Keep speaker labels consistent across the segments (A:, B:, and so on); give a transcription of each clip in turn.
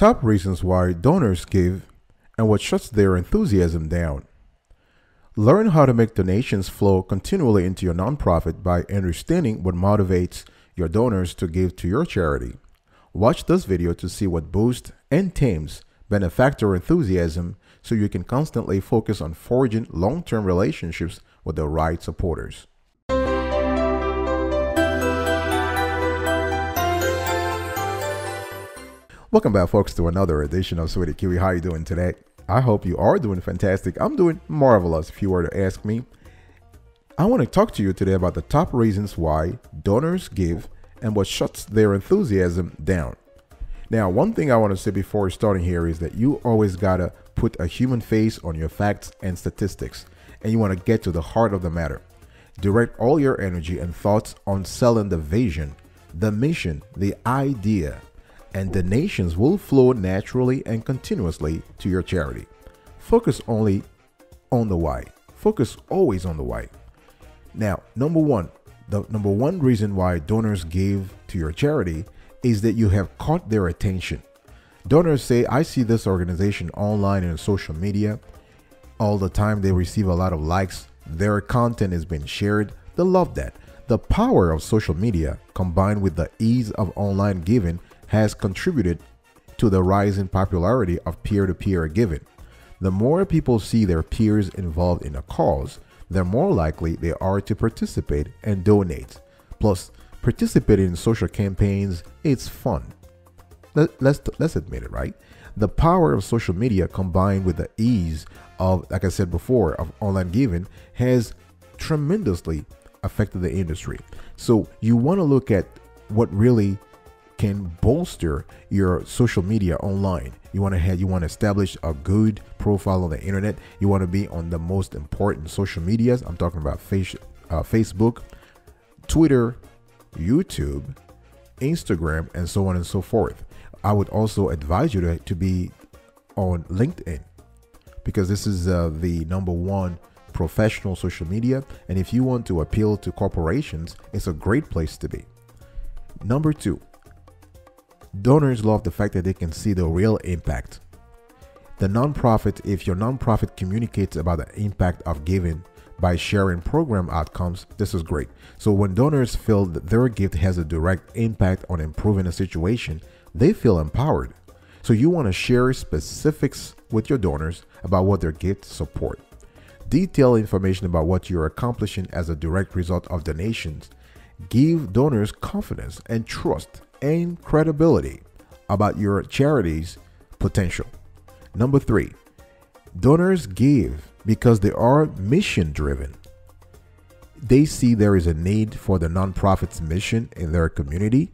A: Top reasons why donors give and what shuts their enthusiasm down. Learn how to make donations flow continually into your nonprofit by understanding what motivates your donors to give to your charity. Watch this video to see what boosts and tames benefactor enthusiasm so you can constantly focus on forging long-term relationships with the right supporters. Welcome back, folks, to another edition of Sweetie Kiwi. How are you doing today? I hope you are doing fantastic. I'm doing marvelous, if you were to ask me. I want to talk to you today about the top reasons why donors give and what shuts their enthusiasm down. Now, one thing I want to say before starting here is that you always gotta put a human face on your facts and statistics, and you want to get to the heart of the matter. Direct all your energy and thoughts on selling the vision, the mission, the idea, and donations will flow naturally and continuously to your charity. Focus only on the why. Focus always on the why. Now, the number one reason why donors give to your charity is that you have caught their attention. Donors say, I see this organization online and social media all the time. They receive a lot of likes. Their content has been shared. They love that. The power of social media combined with the ease of online giving has contributed to the rise in popularity of peer-to-peer giving. The more people see their peers involved in a cause, the more likely they are to participate and donate. Plus, participating in social campaigns, it's fun. Let's admit it, right? The power of social media combined with the ease of, like I said before, of online giving has tremendously affected the industry. So you want to look at what really can bolster your social media online. You want to establish a good profile on the internet. You want to be on the most important social medias. I'm talking about Facebook, Twitter, YouTube, Instagram, and so on and so forth. I would also advise you to be on LinkedIn, because this is the number one professional social media. And if you want to appeal to corporations, it's a great place to be. Number two, donors love the fact that they can see the real impact. If your nonprofit communicates about the impact of giving by sharing program outcomes, this is great. So when donors feel that their gift has a direct impact on improving a situation, they feel empowered. So you want to share specifics with your donors about what their gifts support. Detailed information about what you're accomplishing as a direct result of donations give donors confidence and trust and credibility about your charity's potential. Number three, donors give because they are mission driven. They see there is a need for the nonprofit's mission in their community,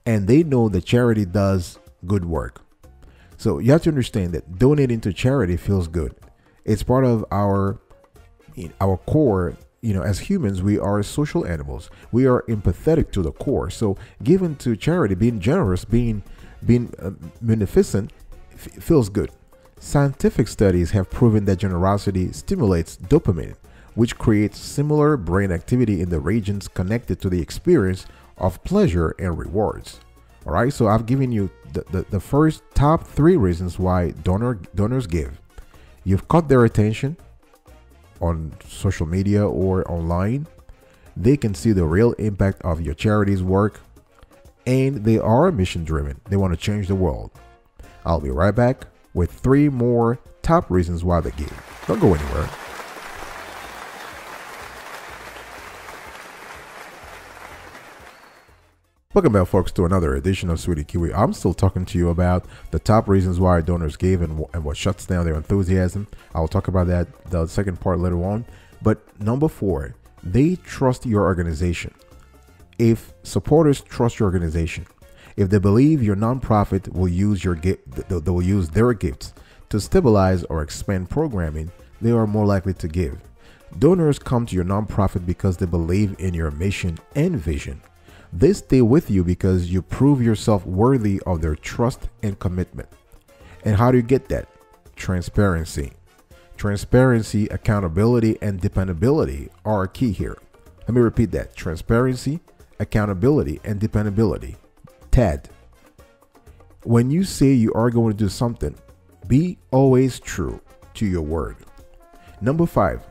A: and they know the charity does good work. So you have to understand that donating to charity feels good. It's part of our core. As humans, we are social animals. We are empathetic to the core. So giving to charity, being generous, being beneficent feels good. Scientific studies have proven that generosity stimulates dopamine, which creates similar brain activity in the regions connected to the experience of pleasure and rewards. All right, so I've given you the first top three reasons why donors give. You've caught their attention on social media or online. They can see the real impact of your charity's work, and they are mission driven. They want to change the world. I'll be right back with three more top reasons why they give. Don't go anywhere. Welcome back, folks, to another edition of Sweetie Kiwi. I'm still talking to you about the top reasons why donors give and what shuts down their enthusiasm. I'll talk about that, the second part, later on. But number four, they trust your organization. If supporters trust your organization, if they believe your nonprofit will use they will use their gifts to stabilize or expand programming, they are more likely to give. Donors come to your nonprofit because they believe in your mission and vision. They stay with you because you prove yourself worthy of their trust and commitment. And how do you get that? Transparency. Transparency, accountability, and dependability are key here. Let me repeat that. Transparency, accountability, and dependability. TAD. When you say you are going to do something, be always true to your word. Number 5,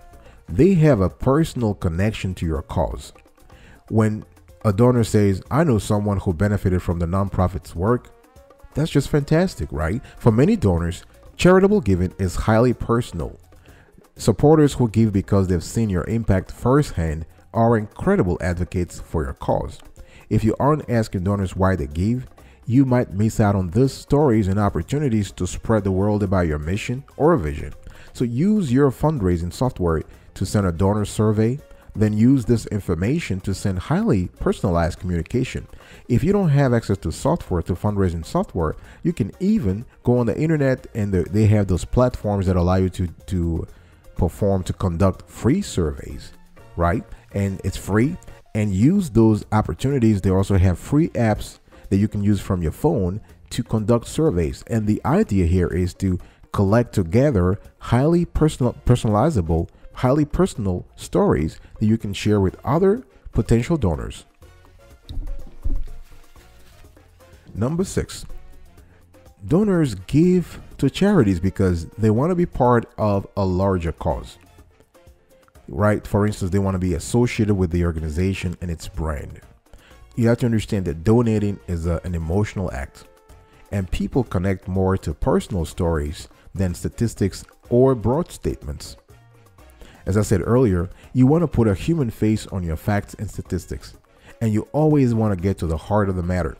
A: they have a personal connection to your cause. When a donor says, I know someone who benefited from the nonprofit's work, that's just fantastic, right? For many donors, charitable giving is highly personal. Supporters who give because they've seen your impact firsthand are incredible advocates for your cause. If you aren't asking donors why they give, you might miss out on these stories and opportunities to spread the word about your mission or vision. So use your fundraising software to send a donor survey, then use this information to send highly personalized communication. If you don't have access to fundraising software, you can even go on the internet, and they have those platforms that allow you to conduct free surveys, right? And it's free, and use those opportunities. They also have free apps that you can use from your phone to conduct surveys. And the idea here is to collect together highly personalizable, highly personal stories that you can share with other potential donors. Number 6, donors give to charities because they want to be part of a larger cause, right? For instance, they want to be associated with the organization and its brand. You have to understand that donating is an emotional act, and people connect more to personal stories than statistics or broad statements. As I said earlier, you want to put a human face on your facts and statistics, and you always want to get to the heart of the matter.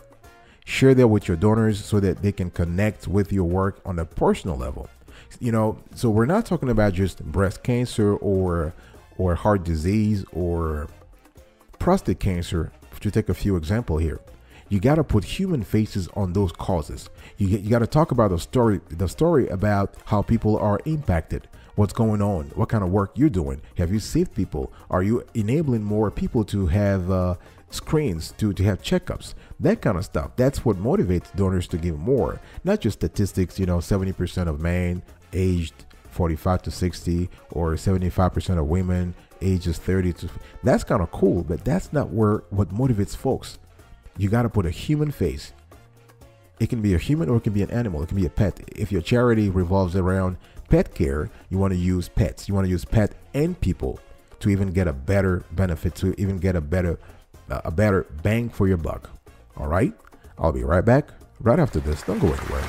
A: Share that with your donors so that they can connect with your work on a personal level. So we're not talking about just breast cancer or heart disease or prostate cancer, to take a few examples here. You got to put human faces on those causes. You got to talk about the story about how people are impacted. What's going on? What kind of work you're doing? Have you saved people? Are you enabling more people to have screens, to have checkups? That kind of stuff. That's what motivates donors to give more. Not just statistics, 70% of men aged 45 to 60 or 75% of women ages 30 to... That's kind of cool, but that's not what motivates folks. You got to put a human face. It can be a human or it can be an animal. It can be a pet. If your charity revolves around pet care, you want to use pets. You want to use pet and people to even get a better benefit, to even get a better bang for your buck. All right, I'll be right back right after this. Don't go anywhere.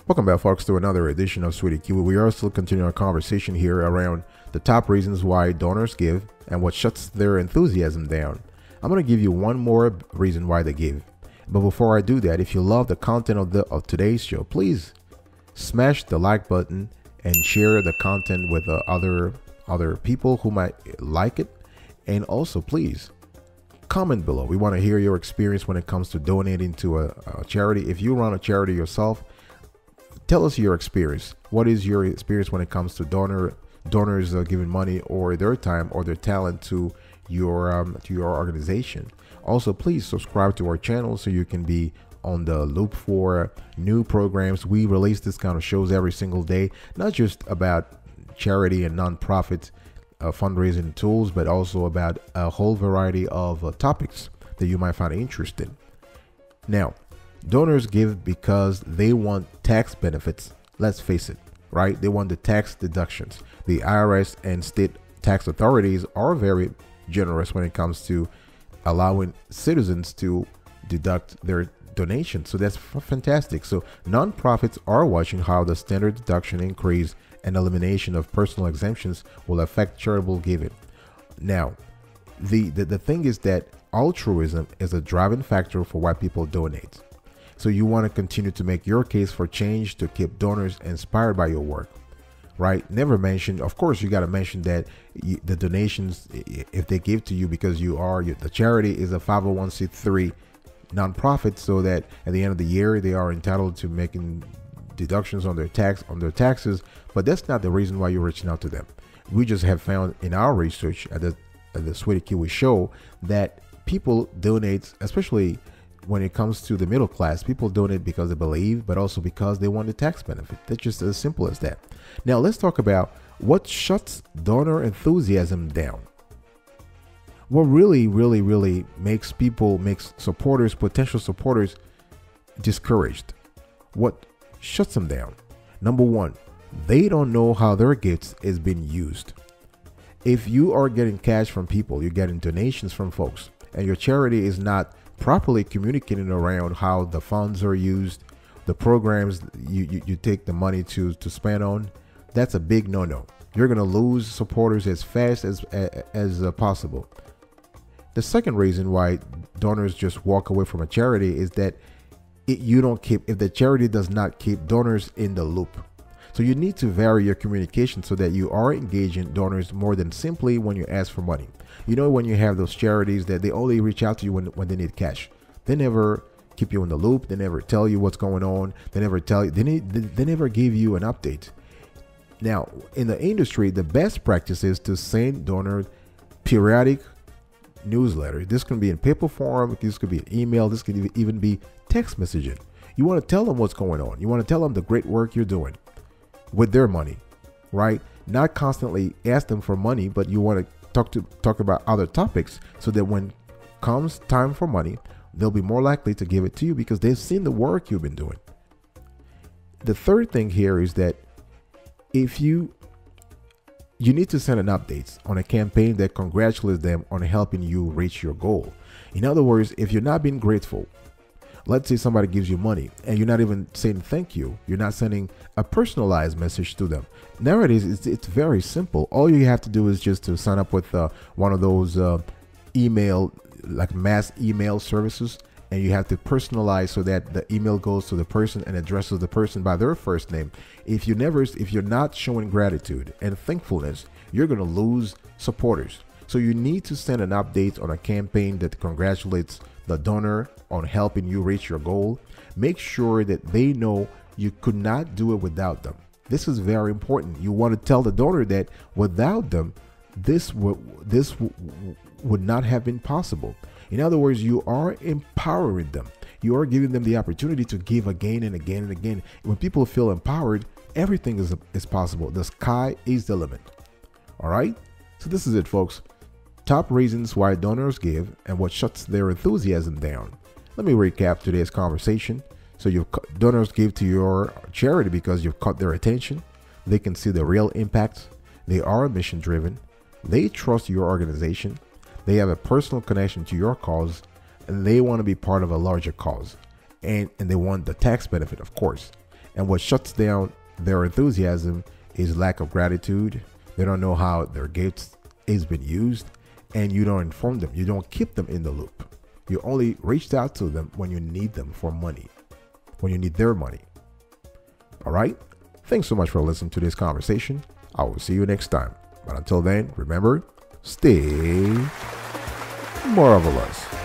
A: Welcome back, folks, to another edition of Sweetie Kiwi. We are still continuing our conversation here around the top reasons why donors give and what shuts their enthusiasm down. I'm going to give you one more reason why they give. But before I do that, if you love the content of today's show, please smash the like button and share the content with other people who might like it. And also, please comment below. We want to hear your experience when it comes to donating to a charity. If you run a charity yourself, tell us your experience. What is your experience when it comes to donors giving money or their time or their talent to your organization? Also, please subscribe to our channel so you can be on the loop for new programs. We release this kind of shows every single day, not just about charity and nonprofit fundraising tools, but also about a whole variety of topics that you might find interesting. Now, donors give because they want tax benefits. Let's face it, right? They want the tax deductions. The IRS and state tax authorities are very generous when it comes to allowing citizens to deduct their donations. So that's fantastic. So nonprofits are watching how the standard deduction increase and elimination of personal exemptions will affect charitable giving. Now, the thing is that altruism is a driving factor for why people donate. So you want to continue to make your case for change to keep donors inspired by your work, right? Never mention, of course, you got to mention that the donations, if they give to you because the charity is a 501c3 nonprofit, so that at the end of the year, they are entitled to making deductions on their taxes. But that's not the reason why you're reaching out to them. We just have found in our research at the Sweetie Kiwi show that people donate, especially when it comes to the middle class. People donate because they believe, but also because they want the tax benefit. That's just as simple as that. Now let's talk about what shuts donor enthusiasm down. What really makes people, makes supporters, potential supporters discouraged? What shuts them down? Number one, they don't know how their gifts is being used. If you are getting cash from people, you're getting donations from folks, and your charity is not properly communicating around how the funds are used, the programs you take the money to spend on, that's a big no-no. You're going to lose supporters as fast as possible. The second reason why donors just walk away from a charity is that if the charity does not keep donors in the loop. So you need to vary your communication so that you are engaging donors more than simply when you ask for money. You know, when you have those charities that they only reach out to you when they need cash. They never keep you in the loop. They never tell you what's going on. They never tell you. They never give you an update. Now, in the industry, the best practice is to send donors periodic newsletter. This can be in paper form. This could be an email. This could even be text messaging. You want to tell them what's going on. You want to tell them the great work you're doing with their money, right? Not constantly ask them for money, but you want to talk about other topics so that when comes time for money, they'll be more likely to give it to you because they've seen the work you've been doing. The third thing here is that if you need to send an update on a campaign that congratulates them on helping you reach your goal. In other words, if you're not being grateful, let's say somebody gives you money and you're not even saying thank you, you're not sending a personalized message to them. Nowadays, it's very simple. All you have to do is just to sign up with one of those email, like mass email services, and you have to personalize so that the email goes to the person and addresses the person by their first name. If you're not showing gratitude and thankfulness, you're going to lose supporters. So you need to send an update on a campaign that congratulates the donor on helping you reach your goal. Make sure that they know you could not do it without them. This is very important. You want to tell the donor that without them, this would not have been possible. In other words, you are empowering them. You are giving them the opportunity to give again and again and again. When people feel empowered, everything is possible. The sky is the limit. All right. So this is it, folks. Top reasons why donors give and what shuts their enthusiasm down. Let me recap today's conversation. So donors give to your charity because you've caught their attention. They can see the real impact. They are mission driven. They trust your organization. They have a personal connection to your cause, and they want to be part of a larger cause. And they want the tax benefit, of course. And what shuts down their enthusiasm is lack of gratitude. They don't know how their gifts is being used, and you don't inform them. You don't keep them in the loop. You only reached out to them when you need them for money, when you need their money. All right. Thanks so much for listening to this conversation. I will see you next time. But until then, remember, stay marvelous.